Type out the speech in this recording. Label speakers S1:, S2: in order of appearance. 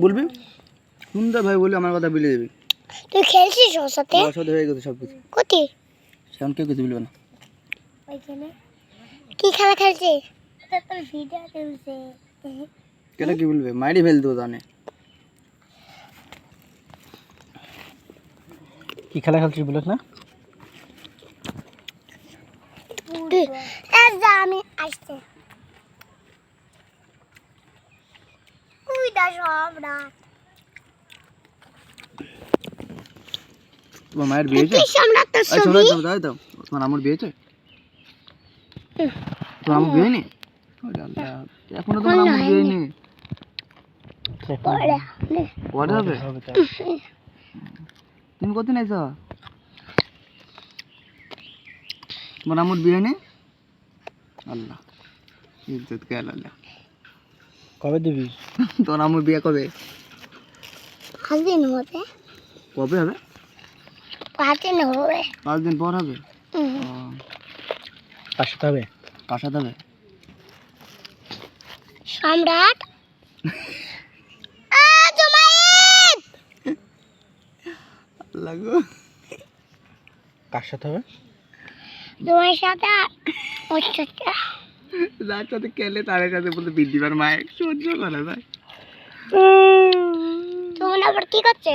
S1: বলবি সুন্দর ভাই বলে আমার কথা বলে দিবি।
S2: তুই খেলছিস ওর সাথে?
S1: ওর সাথে হয়ে গেছে সব কিছু।
S2: কোথায়?
S1: সেমন কেউ কিছু বলবে না।
S2: ওইখানে কি খেলা খেলছিস? তোর ভিডিও চলছে।
S1: কেন কি বলবে? মাইরি ফেল দেবো জানে। কি খেলা খেলছিস বলিস না?
S2: আমি আসছে
S1: তোমার মায়ের বিয়ে হয়েছে? তাই তো তোমার আমার বিয়ে হয়েছে? তোমার আমার বিয়ে হয়নি? এখনো তোমার আমার বিয়ে হয়নি? পরে হবে? তুমি কতদিন আইছো? তোমার আমার বিয়ে হয়নি? আল্লাহ ইজ্জত গেল। কবে দিবি? তোর আমার বিয়ে কবে?
S2: 5 দিন হবে।
S1: কবে হবে?
S2: 5 দিন হবে।
S1: 5 দিন পর হবে। কার সাথে হবে? কার সাথে হবে?
S2: সম্রাট।
S1: লাগো। কার সাথে হবে?
S2: তোমার সাথে। ওর সাথে।
S1: যার সাথে খেলে তার সাথে বলতে বিদ্যিবার মায়ের সহ্য করা যায়।
S2: তুমি আবার কি করছে?